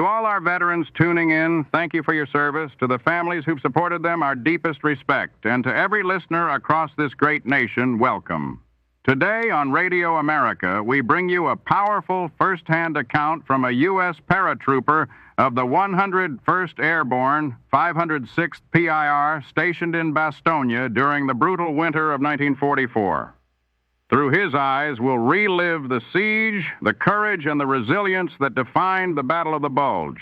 To all our veterans tuning in, thank you for your service. To the families who've supported them, our deepest respect. And to every listener across this great nation, welcome. Today on Radio America, we bring you a powerful first-hand account from a U.S. paratrooper of the 101st Airborne, 506th PIR, stationed in Bastogne during the brutal winter of 1944. Through his eyes, we'll relive the siege, the courage, and the resilience that defined the Battle of the Bulge.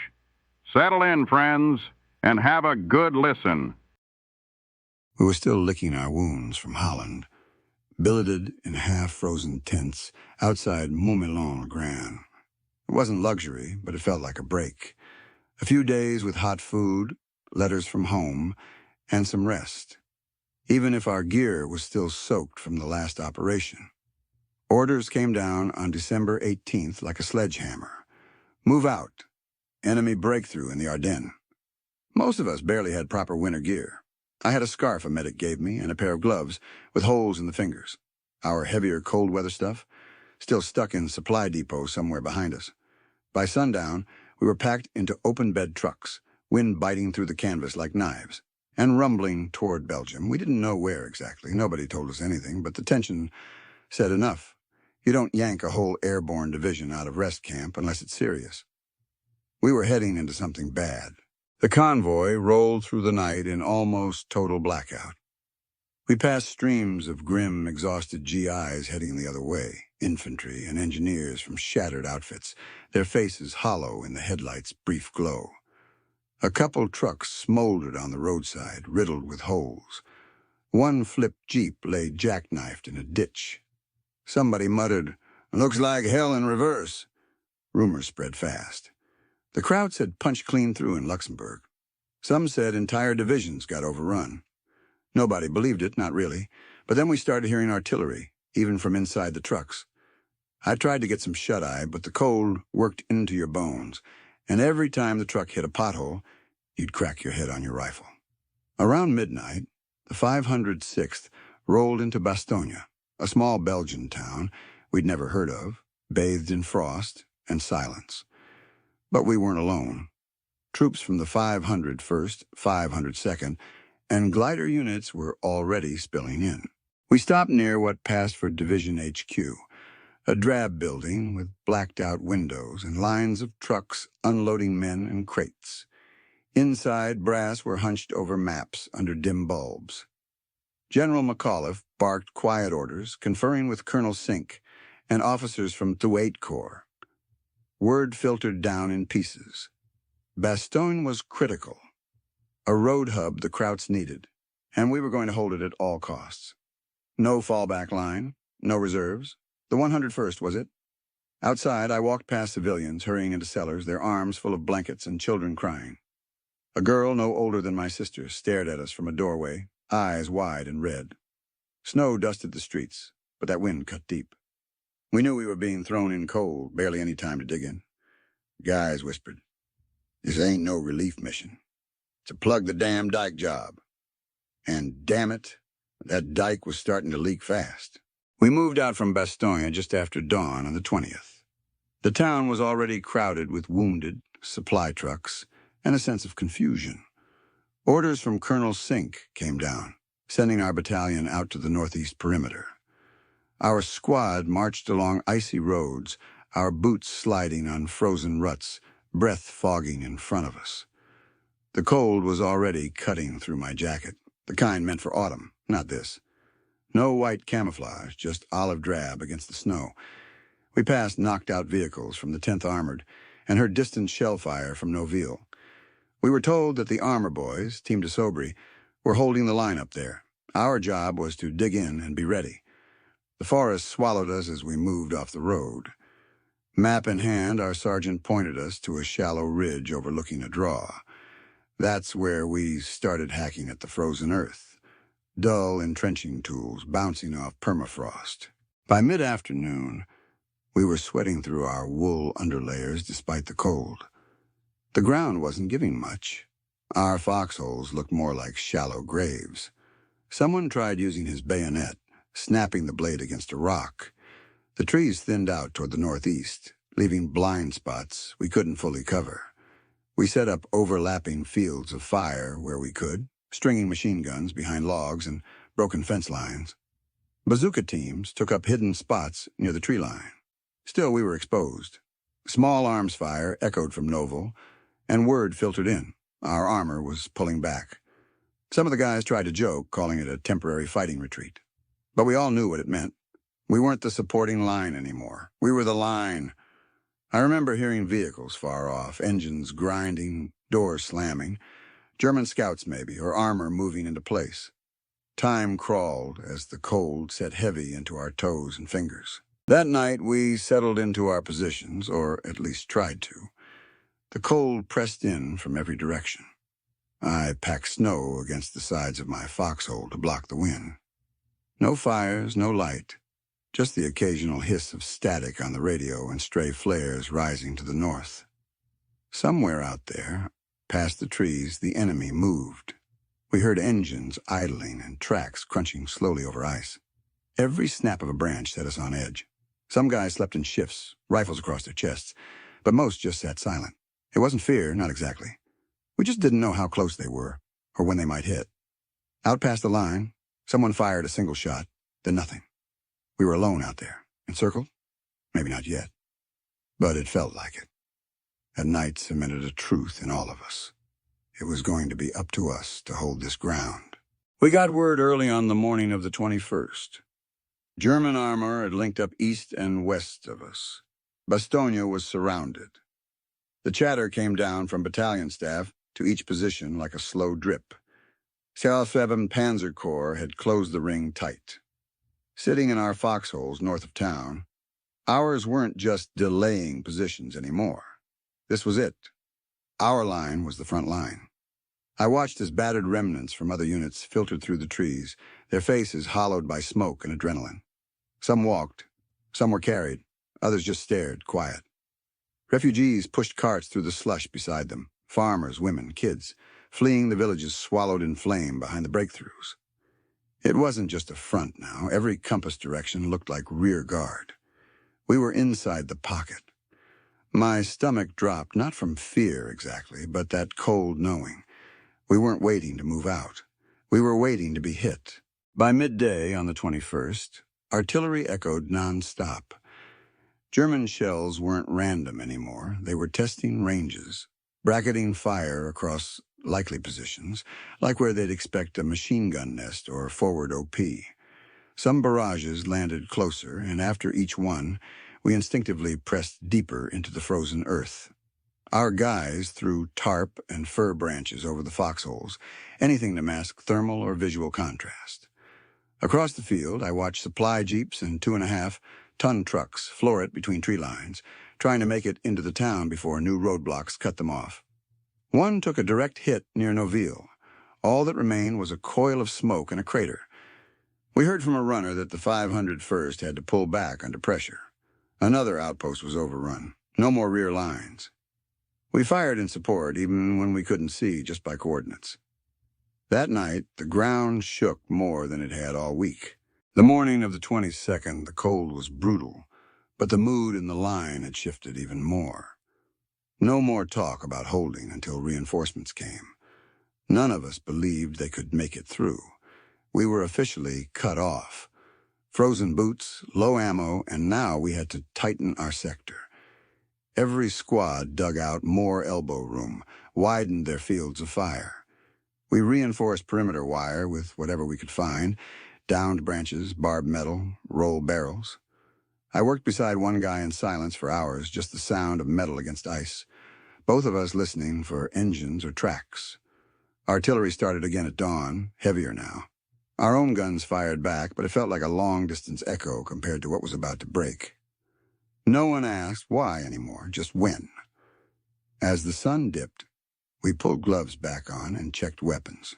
Settle in, friends, and have a good listen. We were still licking our wounds from Holland, billeted in half-frozen tents outside Montmelon-le-Grand. It wasn't luxury, but it felt like a break. A few days with hot food, letters from home, and some rest, even if our gear was still soaked from the last operation. Orders came down on December 18th like a sledgehammer. Move out. Enemy breakthrough in the Ardennes. Most of us barely had proper winter gear. I had a scarf a medic gave me and a pair of gloves with holes in the fingers. Our heavier cold weather stuff still stuck in supply depot somewhere behind us. By sundown, we were packed into open bed trucks, wind biting through the canvas like knives, and rumbling toward Belgium. We didn't know where exactly. Nobody told us anything, but the tension said enough. You don't yank a whole Airborne Division out of rest camp unless it's serious. We were heading into something bad. The convoy rolled through the night in almost total blackout. We passed streams of grim, exhausted GIs heading the other way, infantry and engineers from shattered outfits, their faces hollow in the headlights' brief glow. A couple trucks smoldered on the roadside, riddled with holes. One flipped Jeep lay jackknifed in a ditch. Somebody muttered, "Looks like hell in reverse." Rumors spread fast. The crowd said punch clean through in Luxembourg. Some said entire divisions got overrun. Nobody believed it, not really, but then we started hearing artillery, even from inside the trucks. I tried to get some shut-eye, but the cold worked into your bones, and every time the truck hit a pothole, you'd crack your head on your rifle. Around midnight, the 506th rolled into Bastogne, a small Belgian town we'd never heard of, bathed in frost and silence. But we weren't alone. Troops from the 501st, 502nd, and glider units were already spilling in. We stopped near what passed for Division HQ, a drab building with blacked-out windows and lines of trucks unloading men and crates. Inside, brass were hunched over maps under dim bulbs. General McAuliffe barked quiet orders, conferring with Colonel Sink and officers from the 8th Corps. Word filtered down in pieces. Bastogne was critical, a road hub the Krauts needed, and we were going to hold it at all costs. No fallback line, no reserves. The 101st, was it? Outside, I walked past civilians hurrying into cellars, their arms full of blankets and children crying. A girl no older than my sister stared at us from a doorway, eyes wide and red. Snow dusted the streets, but that wind cut deep. We knew we were being thrown in cold, barely any time to dig in. Guys whispered, "This ain't no relief mission. It's a plug-the-damn dike job." And damn it, that dike was starting to leak fast. We moved out from Bastogne just after dawn on the 20th. The town was already crowded with wounded, supply trucks, and a sense of confusion. Orders from Colonel Sink came down, sending our battalion out to the northeast perimeter. Our squad marched along icy roads, our boots sliding on frozen ruts, breath fogging in front of us. The cold was already cutting through my jacket, the kind meant for autumn, not this. No white camouflage, just olive drab against the snow. We passed knocked-out vehicles from the 10th Armored and heard distant shell fire from Noville. We were told that the armor boys, Team de Sobry, were holding the line up there. Our job was to dig in and be ready. The forest swallowed us as we moved off the road. Map in hand, our sergeant pointed us to a shallow ridge overlooking a draw. That's where we started hacking at the frozen earth. Dull entrenching tools bouncing off permafrost. By mid-afternoon, we were sweating through our wool underlayers despite the cold. The ground wasn't giving much. Our foxholes looked more like shallow graves. Someone tried using his bayonet, snapping the blade against a rock. The trees thinned out toward the northeast, leaving blind spots we couldn't fully cover. We set up overlapping fields of fire where we could, stringing machine guns behind logs and broken fence lines. Bazooka teams took up hidden spots near the tree line. Still, we were exposed. Small arms fire echoed from Novel, and word filtered in. Our armor was pulling back. Some of the guys tried to joke, calling it a temporary fighting retreat. But we all knew what it meant. We weren't the supporting line anymore. We were the line. I remember hearing vehicles far off, engines grinding, doors slamming, German scouts maybe, or armor moving into place. Time crawled as the cold set heavy into our toes and fingers. That night we settled into our positions, or at least tried to. The cold pressed in from every direction. I packed snow against the sides of my foxhole to block the wind. No fires, no light, just the occasional hiss of static on the radio and stray flares rising to the north. Somewhere out there, past the trees, the enemy moved. We heard engines idling and tracks crunching slowly over ice. Every snap of a branch set us on edge. Some guys slept in shifts, rifles across their chests, but most just sat silent. It wasn't fear, not exactly. We just didn't know how close they were, or when they might hit. Out past the line, someone fired a single shot, then nothing. We were alone out there, encircled? Maybe not yet. But it felt like it. At night cemented a truth in all of us. It was going to be up to us to hold this ground. We got word early on the morning of the 21st. German armor had linked up east and west of us. Bastogne was surrounded. The chatter came down from battalion staff to each position like a slow drip. 7th Panzer Corps had closed the ring tight. Sitting in our foxholes north of town, ours weren't just delaying positions anymore. This was it. Our line was the front line. I watched as battered remnants from other units filtered through the trees, their faces hollowed by smoke and adrenaline. Some walked, some were carried, others just stared, quiet. Refugees pushed carts through the slush beside them, farmers, women, kids, fleeing the villages swallowed in flame behind the breakthroughs. It wasn't just a front now. Every compass direction looked like rear guard. We were inside the pocket. My stomach dropped, not from fear exactly, but that cold knowing. We weren't waiting to move out. We were waiting to be hit. By midday on the 21st, artillery echoed nonstop. German shells weren't random anymore. They were testing ranges, bracketing fire across likely positions, like where they'd expect a machine gun nest or forward OP. Some barrages landed closer, and after each one, we instinctively pressed deeper into the frozen earth. Our guys threw tarp and fir branches over the foxholes, anything to mask thermal or visual contrast. Across the field, I watched supply jeeps and 2.5-ton trucks floor it between tree lines, trying to make it into the town before new roadblocks cut them off. One took a direct hit near Noville. All that remained was a coil of smoke and a crater. We heard from a runner that the 501st had to pull back under pressure. Another outpost was overrun. No more rear lines. We fired in support, even when we couldn't see, just by coordinates. That night, the ground shook more than it had all week. The morning of the 22nd, the cold was brutal, but the mood in the line had shifted even more. No more talk about holding until reinforcements came. None of us believed they could make it through. We were officially cut off. Frozen boots, low ammo, and now we had to tighten our sector. Every squad dug out more elbow room, widened their fields of fire. We reinforced perimeter wire with whatever we could find, downed branches, barbed metal, roll barrels. I worked beside one guy in silence for hours, just the sound of metal against ice, both of us listening for engines or tracks. Artillery started again at dawn, heavier now. Our own guns fired back, but it felt like a long-distance echo compared to what was about to break. No one asked why anymore, just when. As the sun dipped, we pulled gloves back on and checked weapons.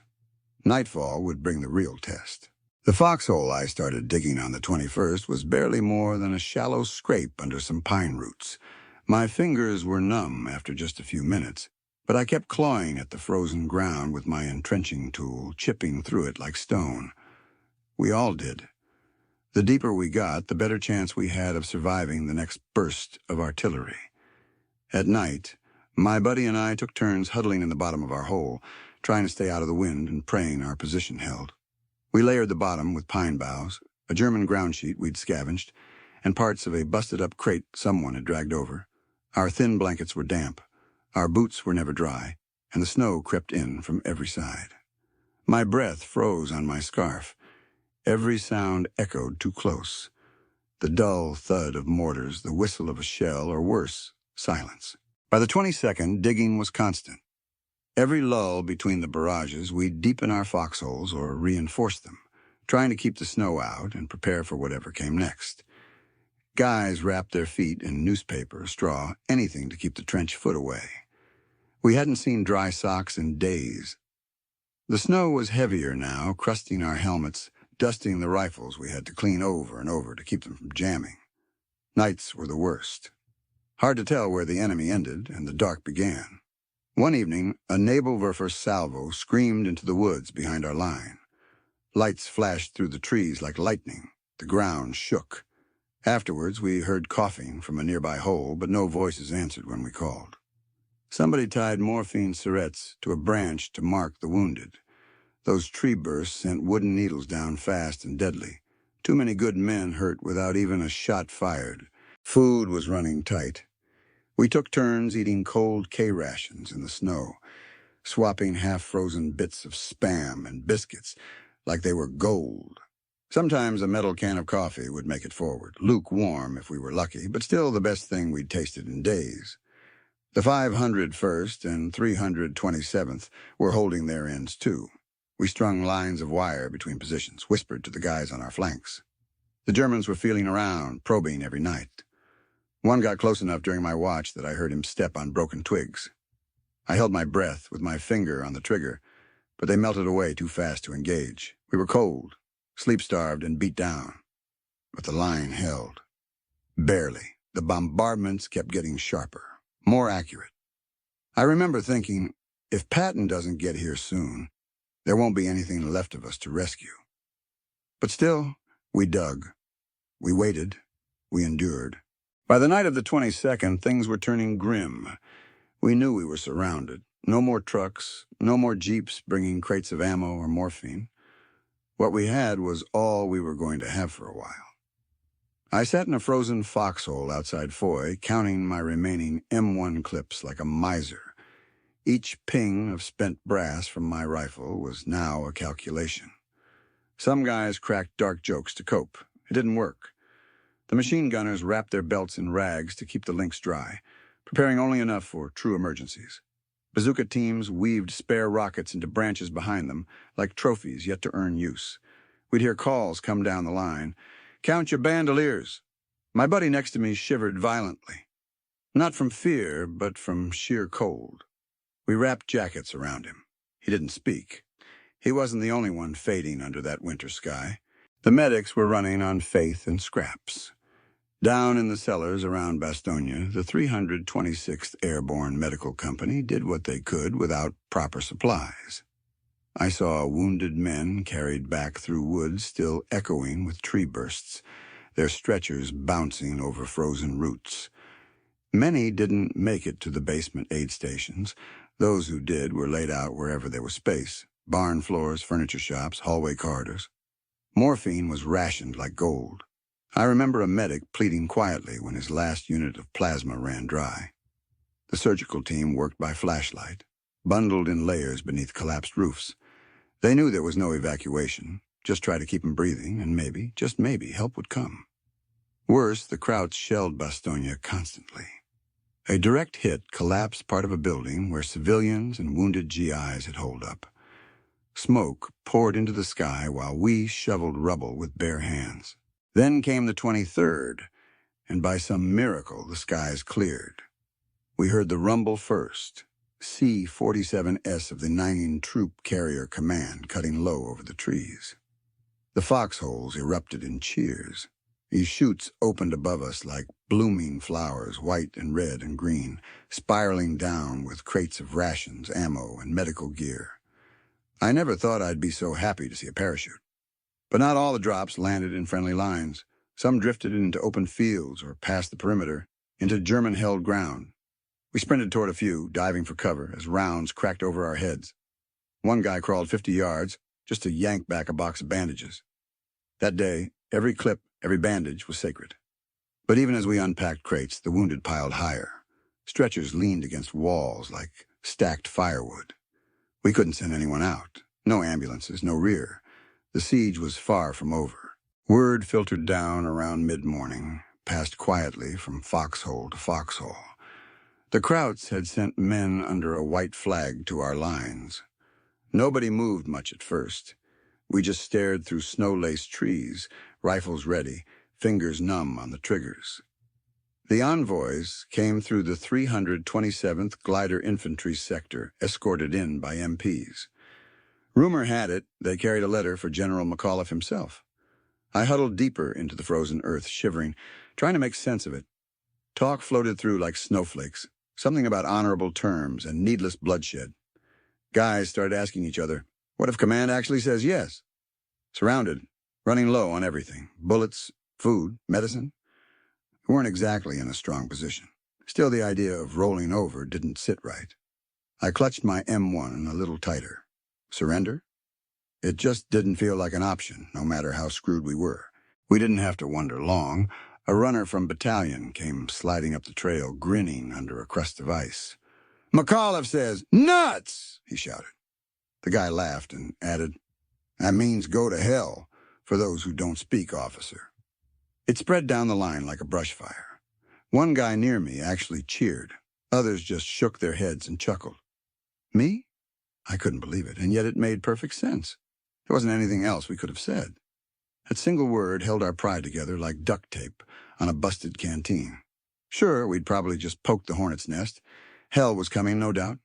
Nightfall would bring the real test. The foxhole I started digging on the 21st was barely more than a shallow scrape under some pine roots. My fingers were numb after just a few minutes, but I kept clawing at the frozen ground with my entrenching tool, chipping through it like stone. We all did. The deeper we got, the better chance we had of surviving the next burst of artillery. At night, My buddy and I took turns huddling in the bottom of our hole, trying to stay out of the wind and praying our position held. We layered the bottom with pine boughs, a German ground sheet we'd scavenged, and parts of a busted-up crate someone had dragged over. Our thin blankets were damp, our boots were never dry, and the snow crept in from every side. My breath froze on my scarf. Every sound echoed too close. The dull thud of mortars, the whistle of a shell, or worse, silence. By the 22nd, digging was constant. Every lull between the barrages, we'd deepen our foxholes or reinforce them, trying to keep the snow out and prepare for whatever came next. Guys wrapped their feet in newspaper, straw, anything to keep the trench foot away. We hadn't seen dry socks in days. The snow was heavier now, crusting our helmets, dusting the rifles we had to clean over and over to keep them from jamming. Nights were the worst. Hard to tell where the enemy ended and the dark began. One evening, a Nebelwerfer salvo screamed into the woods behind our line. Lights flashed through the trees like lightning. The ground shook. Afterwards, we heard coughing from a nearby hole, but no voices answered when we called. Somebody tied morphine syrettes to a branch to mark the wounded. Those tree bursts sent wooden needles down fast and deadly. Too many good men hurt without even a shot fired. Food was running tight. We took turns eating cold K-rations in the snow, swapping half-frozen bits of Spam and biscuits like they were gold. Sometimes a metal can of coffee would make it forward, lukewarm if we were lucky, but still the best thing we'd tasted in days. The 501st and 327th were holding their ends too. We strung lines of wire between positions, whispered to the guys on our flanks. The Germans were feeling around, probing every night. One got close enough during my watch that I heard him step on broken twigs. I held my breath with my finger on the trigger, but they melted away too fast to engage. We were cold, sleep-starved, and beat down. But the line held. Barely. The bombardments kept getting sharper, more accurate. I remember thinking, if Patton doesn't get here soon, there won't be anything left of us to rescue. But still, we dug. We waited. We endured. By the night of the 22nd, things were turning grim. We knew we were surrounded. No more trucks, no more jeeps bringing crates of ammo or morphine. What we had was all we were going to have for a while. I sat in a frozen foxhole outside Foy, counting my remaining M1 clips like a miser. Each ping of spent brass from my rifle was now a calculation. Some guys cracked dark jokes to cope. It didn't work. The machine gunners wrapped their belts in rags to keep the links dry, preparing only enough for true emergencies. Bazooka teams weaved spare rockets into branches behind them, like trophies yet to earn use. We'd hear calls come down the line. "Count your bandoliers." My buddy next to me shivered violently. Not from fear, but from sheer cold. We wrapped jackets around him. He didn't speak. He wasn't the only one fading under that winter sky. The medics were running on faith and scraps. Down in the cellars around Bastogne, the 326th Airborne Medical Company did what they could without proper supplies. I saw wounded men carried back through woods still echoing with tree bursts, their stretchers bouncing over frozen roots. Many didn't make it to the basement aid stations. Those who did were laid out wherever there was space, barn floors, furniture shops, hallway corridors. Morphine was rationed like gold. I remember a medic pleading quietly when his last unit of plasma ran dry. The surgical team worked by flashlight, bundled in layers beneath collapsed roofs. They knew there was no evacuation, just try to keep him breathing, and maybe, just maybe, help would come. Worse, the Krauts shelled Bastogne constantly. A direct hit collapsed part of a building where civilians and wounded GIs had holed up. Smoke poured into the sky while we shoveled rubble with bare hands. Then came the 23rd, and by some miracle the skies cleared. We heard the rumble first, C-47S of the 9 Troop Carrier Command cutting low over the trees. The foxholes erupted in cheers. These chutes opened above us like blooming flowers, white and red and green, spiraling down with crates of rations, ammo, and medical gear. I never thought I'd be so happy to see a parachute. But not all the drops landed in friendly lines. Some drifted into open fields or past the perimeter, into German-held ground. We sprinted toward a few, diving for cover as rounds cracked over our heads. One guy crawled 50 yards just to yank back a box of bandages. That day, every clip, every bandage was sacred. But even as we unpacked crates, the wounded piled higher. Stretchers leaned against walls like stacked firewood. We couldn't send anyone out. No ambulances, no rear. The siege was far from over. Word filtered down around mid-morning, passed quietly from foxhole to foxhole. The Krauts had sent men under a white flag to our lines. Nobody moved much at first. We just stared through snow-laced trees, rifles ready, fingers numb on the triggers. The envoys came through the 327th Glider Infantry Sector, escorted in by MPs. Rumor had it they carried a letter for General McAuliffe himself. I huddled deeper into the frozen earth, shivering, trying to make sense of it. Talk floated through like snowflakes, something about honorable terms and needless bloodshed. Guys started asking each other, what if command actually says yes? Surrounded, running low on everything, bullets, food, medicine. We weren't exactly in a strong position. Still, the idea of rolling over didn't sit right. I clutched my M1 a little tighter. Surrender? It just didn't feel like an option, no matter how screwed we were. We didn't have to wonder long. A runner from battalion came sliding up the trail, grinning under a crust of ice. McAuliffe says, nuts! He shouted. The guy laughed and added, that means go to hell for those who don't speak, officer. It spread down the line like a brush fire. One guy near me actually cheered. Others just shook their heads and chuckled. Me? I couldn't believe it, and yet it made perfect sense. There wasn't anything else we could have said. That single word held our pride together like duct tape on a busted canteen. Sure, we'd probably just poked the hornet's nest. Hell was coming, no doubt.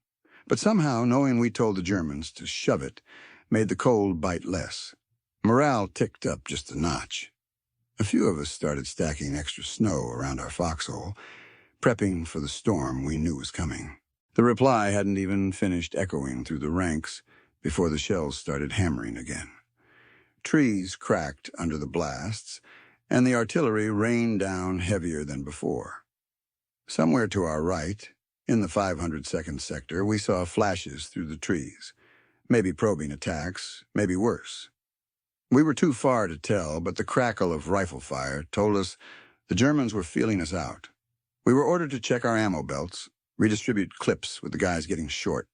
But somehow, knowing we told the Germans to shove it made the cold bite less. Morale ticked up just a notch. A few of us started stacking extra snow around our foxhole, prepping for the storm we knew was coming. The reply hadn't even finished echoing through the ranks before the shells started hammering again. Trees cracked under the blasts, and the artillery rained down heavier than before. Somewhere to our right, in the 502nd sector, we saw flashes through the trees. Maybe probing attacks, maybe worse. We were too far to tell, but the crackle of rifle fire told us the Germans were feeling us out. We were ordered to check our ammo belts, redistribute clips with the guys getting short.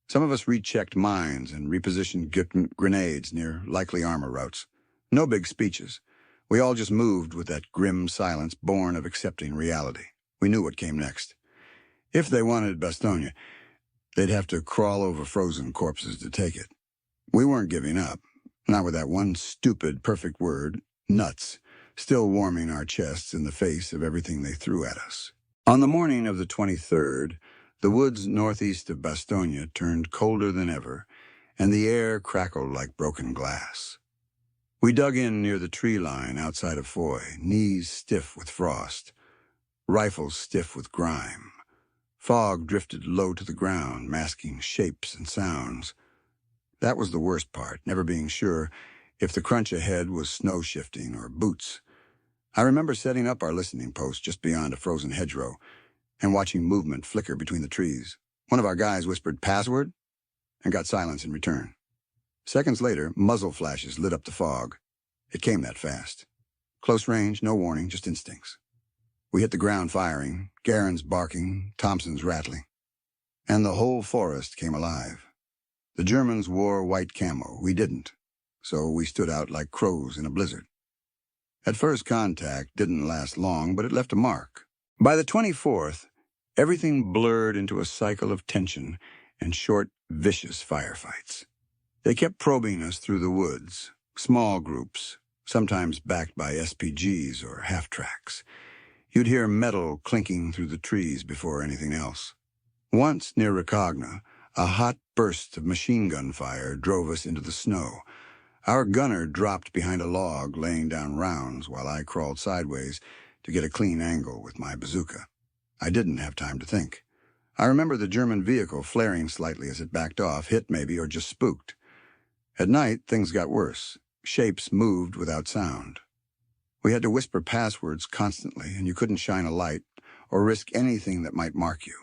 Some of us rechecked mines and repositioned grenades near likely armor routes. No big speeches. We all just moved with that grim silence born of accepting reality. We knew what came next. If they wanted Bastogne, they'd have to crawl over frozen corpses to take it. We weren't giving up, not with that one stupid, perfect word, nuts, still warming our chests in the face of everything they threw at us. On the morning of the 23rd, the woods northeast of Bastogne turned colder than ever, and the air crackled like broken glass. We dug in near the tree line outside of Foy, knees stiff with frost, rifles stiff with grime. Fog drifted low to the ground, masking shapes and sounds. That was the worst part, never being sure if the crunch ahead was snow shifting or boots. I remember setting up our listening post just beyond a frozen hedgerow and watching movement flicker between the trees. One of our guys whispered, "Password?" and got silence in return. Seconds later, muzzle flashes lit up the fog. It came that fast. Close range, no warning, just instincts. We hit the ground firing, Garand's barking, Thompson's rattling. And the whole forest came alive. The Germans wore white camo, we didn't, so we stood out like crows in a blizzard. At first contact didn't last long, but it left a mark. By the 24th, everything blurred into a cycle of tension and short, vicious firefights. They kept probing us through the woods, small groups, sometimes backed by SPGs or half-tracks. You'd hear metal clinking through the trees before anything else. Once, near Recogna, a hot burst of machine gun fire drove us into the snow. Our gunner dropped behind a log, laying down rounds, while I crawled sideways to get a clean angle with my bazooka. I didn't have time to think. I remember the German vehicle flaring slightly as it backed off, hit maybe, or just spooked. At night, things got worse. Shapes moved without sound. We had to whisper passwords constantly, and you couldn't shine a light or risk anything that might mark you.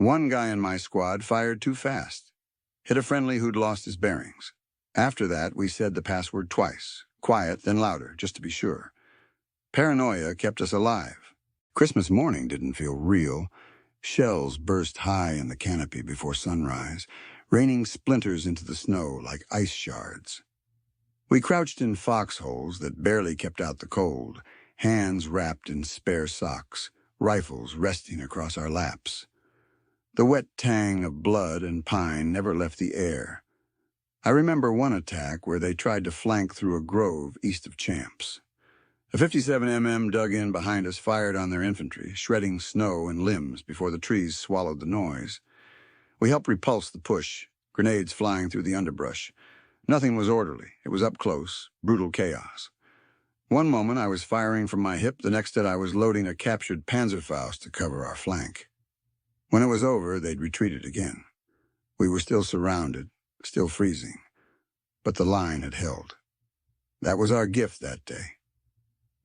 One guy in my squad fired too fast, hit a friendly who'd lost his bearings. After that, we said the password twice, quiet, then louder, just to be sure. Paranoia kept us alive. Christmas morning didn't feel real. Shells burst high in the canopy before sunrise, raining splinters into the snow like ice shards. We crouched in foxholes that barely kept out the cold, hands wrapped in spare socks, rifles resting across our laps. The wet tang of blood and pine never left the air. I remember one attack where they tried to flank through a grove east of Champs. A 57mm dug in behind us, fired on their infantry, shredding snow and limbs before the trees swallowed the noise. We helped repulse the push, grenades flying through the underbrush. Nothing was orderly. It was up close, brutal chaos. One moment I was firing from my hip, the next that I was loading a captured Panzerfaust to cover our flank. When it was over, they'd retreated again. We were still surrounded, still freezing, but the line had held. That was our gift that day.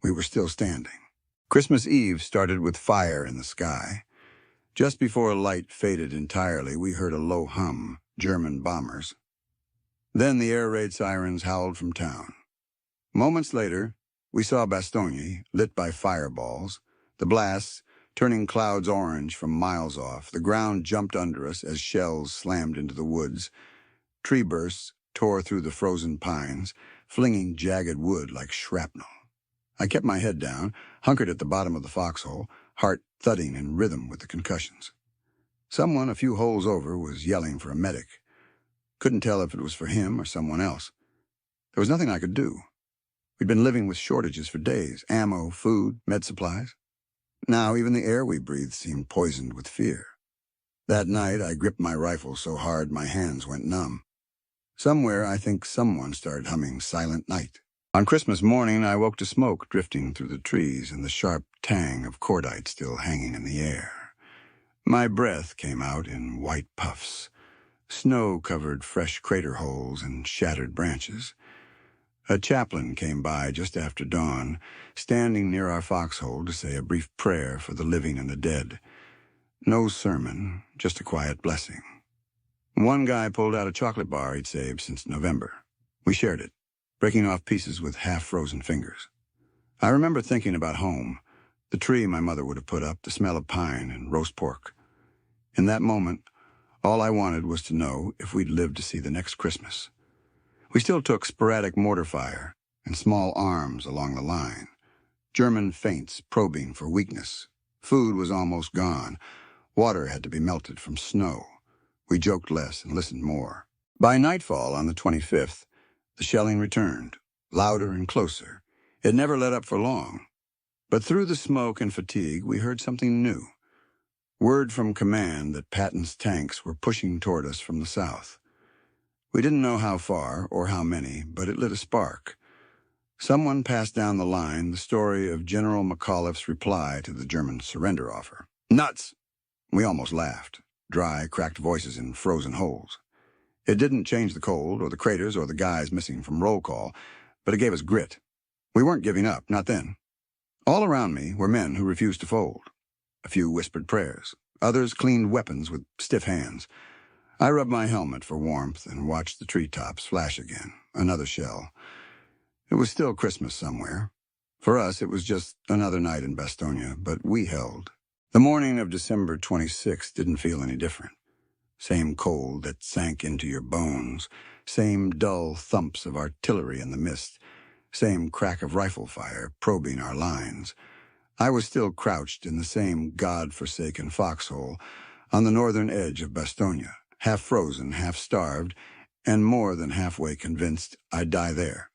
We were still standing. Christmas Eve started with fire in the sky. Just before light faded entirely, we heard a low hum, German bombers. Then the air raid sirens howled from town. Moments later, we saw Bastogne, lit by fireballs, the blasts turning clouds orange from miles off. The ground jumped under us as shells slammed into the woods. Tree bursts tore through the frozen pines, flinging jagged wood like shrapnel. I kept my head down, hunkered at the bottom of the foxhole, heart thudding in rhythm with the concussions. Someone a few holes over was yelling for a medic. Couldn't tell if it was for him or someone else. There was nothing I could do. We'd been living with shortages for days, ammo, food, med supplies. Now even the air we breathed seemed poisoned with fear. That night I gripped my rifle so hard my hands went numb. Somewhere I think someone started humming Silent Night. On Christmas morning, I woke to smoke drifting through the trees and the sharp tang of cordite still hanging in the air. My breath came out in white puffs. Snow covered fresh crater holes and shattered branches. A chaplain came by just after dawn, standing near our foxhole to say a brief prayer for the living and the dead. No sermon, just a quiet blessing. One guy pulled out a chocolate bar he'd saved since November. We shared it, breaking off pieces with half-frozen fingers. I remember thinking about home, the tree my mother would have put up, the smell of pine and roast pork. In that moment, all I wanted was to know if we'd live to see the next Christmas. We still took sporadic mortar fire and small arms along the line. German feints probing for weakness. Food was almost gone. Water had to be melted from snow. We joked less and listened more. By nightfall on the 25th, the shelling returned, louder and closer. It never let up for long. But through the smoke and fatigue, we heard something new. Word from command that Patton's tanks were pushing toward us from the south. We didn't know how far or how many, but it lit a spark. Someone passed down the line the story of General McAuliffe's reply to the German surrender offer. Nuts! We almost laughed, dry, cracked voices in frozen holes. It didn't change the cold or the craters or the guys missing from roll call, but it gave us grit. We weren't giving up, not then. All around me were men who refused to fold. A few whispered prayers. Others cleaned weapons with stiff hands. I rubbed my helmet for warmth and watched the treetops flash again. Another shell. It was still Christmas somewhere. For us, it was just another night in Bastogne, but we held. The morning of December 26th didn't feel any different. Same cold that sank into your bones. Same dull thumps of artillery in the mist. Same crack of rifle fire probing our lines. I was still crouched in the same God-forsaken foxhole on the northern edge of Bastogne, half frozen, half starved, and more than halfway convinced I'd die there.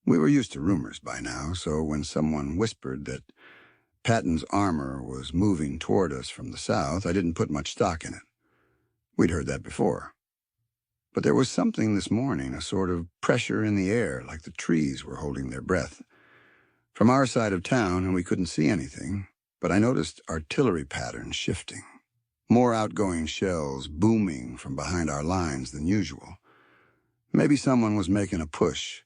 We were used to rumors by now, so when someone whispered that Patton's armor was moving toward us from the south, I didn't put much stock in it. We'd heard that before. But there was something this morning, a sort of pressure in the air, like the trees were holding their breath. From our side of town, and we couldn't see anything, but I noticed artillery patterns shifting. More outgoing shells booming from behind our lines than usual. Maybe someone was making a push.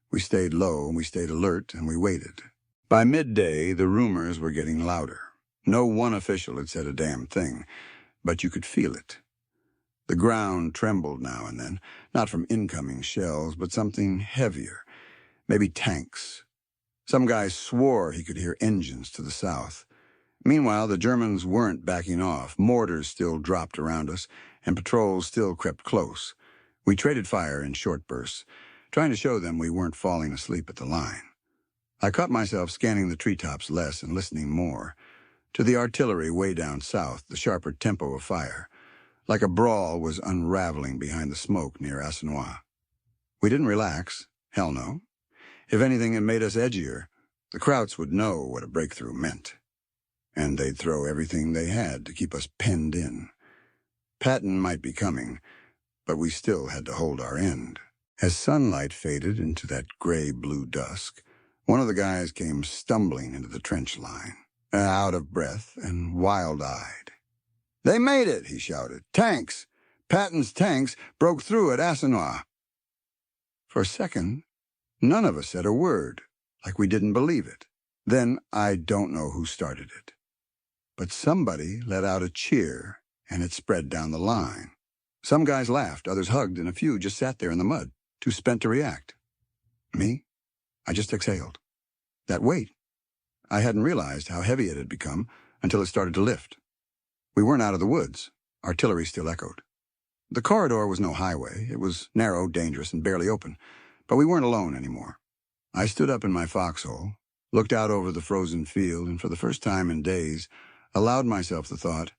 We stayed low, we stayed alert, and we waited. By midday, the rumors were getting louder. No one official had said a damn thing, but you could feel it. The ground trembled now and then, not from incoming shells, but something heavier, maybe tanks. Some guy swore he could hear engines to the south. Meanwhile, the Germans weren't backing off. Mortars still dropped around us, and patrols still crept close. We traded fire in short bursts, trying to show them we weren't falling asleep at the line. I caught myself scanning the treetops less and listening more. To the artillery way down south, the sharper tempo of fire, like a brawl, was unraveling behind the smoke near Assenois. We didn't relax. Hell no. If anything, it made us edgier. The Krauts would know what a breakthrough meant. And they'd throw everything they had to keep us penned in. Patton might be coming, but we still had to hold our end. As sunlight faded into that gray-blue dusk, one of the guys came stumbling into the trench line, out of breath and wild-eyed. "They made it," he shouted. "Tanks! Patton's tanks broke through at Assenois." For a second, none of us said a word, like we didn't believe it. Then I don't know who started it. But somebody let out a cheer, and it spread down the line. Some guys laughed, others hugged, and a few just sat there in the mud, too spent to react. Me? I just exhaled. That weight. I hadn't realized how heavy it had become until it started to lift. We weren't out of the woods. Artillery still echoed. The corridor was no highway. It was narrow, dangerous, and barely open. But we weren't alone anymore. I stood up in my foxhole, looked out over the frozen field, and for the first time in days, allowed myself the thought,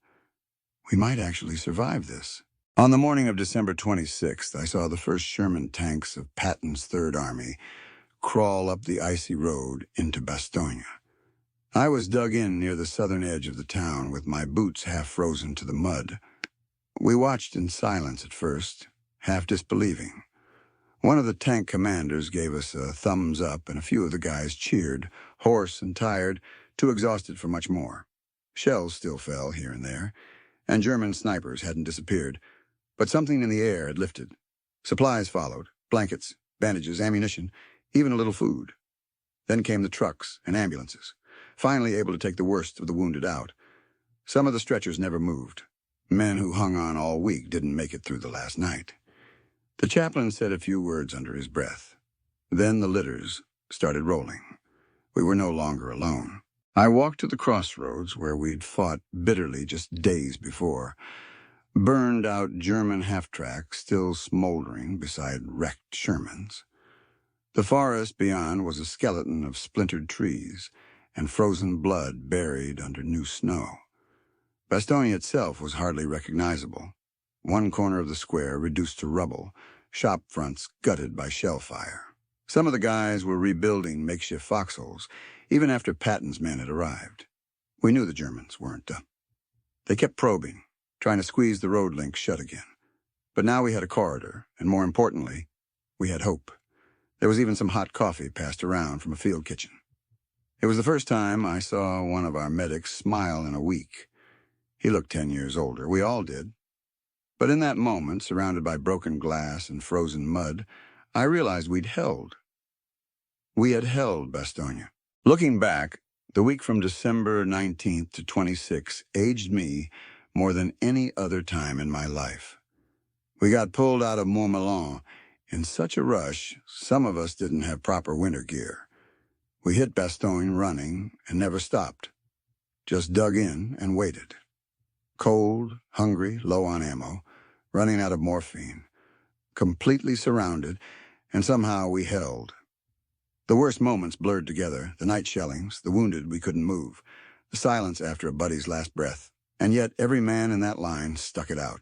we might actually survive this. On the morning of December 26th, I saw the first Sherman tanks of Patton's Third Army crawl up the icy road into Bastogne. I was dug in near the southern edge of the town with my boots half frozen to the mud. We watched in silence at first, half disbelieving. One of the tank commanders gave us a thumbs up, and a few of the guys cheered, hoarse and tired, too exhausted for much more. Shells still fell here and there, and German snipers hadn't disappeared, but something in the air had lifted. Supplies followed, blankets, bandages, ammunition, even a little food. Then came the trucks and ambulances, finally able to take the worst of the wounded out. Some of the stretchers never moved. Men who hung on all week didn't make it through the last night. The chaplain said a few words under his breath. Then the litters started rolling. We were no longer alone. I walked to the crossroads where we'd fought bitterly just days before. Burned-out German half-tracks still smoldering beside wrecked Shermans. The forest beyond was a skeleton of splintered trees and frozen blood buried under new snow. Bastogne itself was hardly recognizable. One corner of the square reduced to rubble, shop fronts gutted by shell fire. Some of the guys were rebuilding makeshift foxholes, even after Patton's men had arrived. We knew the Germans weren't done. They kept probing, trying to squeeze the road link shut again. But now we had a corridor, and more importantly, we had hope. There was even some hot coffee passed around from a field kitchen. It was the first time I saw one of our medics smile in a week. He looked 10 years older. We all did. But in that moment, surrounded by broken glass and frozen mud, I realized we'd held. We had held Bastogne. Looking back, the week from December 19th to 26th aged me more than any other time in my life. We got pulled out of Montmelon in such a rush, some of us didn't have proper winter gear. We hit Bastogne running and never stopped, just dug in and waited. Cold, hungry, low on ammo, running out of morphine, completely surrounded, and somehow we held. The worst moments blurred together, the night shellings, the wounded we couldn't move, the silence after a buddy's last breath, and yet every man in that line stuck it out.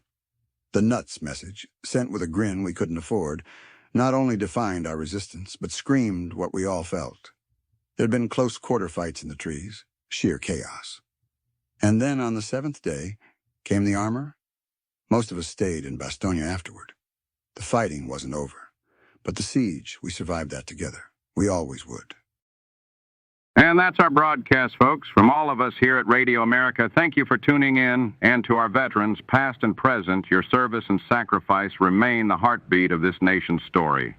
The nuts message, sent with a grin we couldn't afford, not only defined our resistance, but screamed what we all felt. There'd been close quarter fights in the trees, sheer chaos. And then on the 7th day came the armor. Most of us stayed in Bastogne afterward. The fighting wasn't over, but the siege, we survived that together. We always would. And that's our broadcast, folks. From all of us here at Radio America, thank you for tuning in. And to our veterans, past and present, your service and sacrifice remain the heartbeat of this nation's story.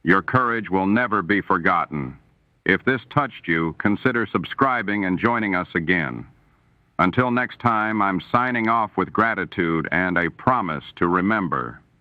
Your courage will never be forgotten. If this touched you, consider subscribing and joining us again. Until next time, I'm signing off with gratitude and a promise to remember.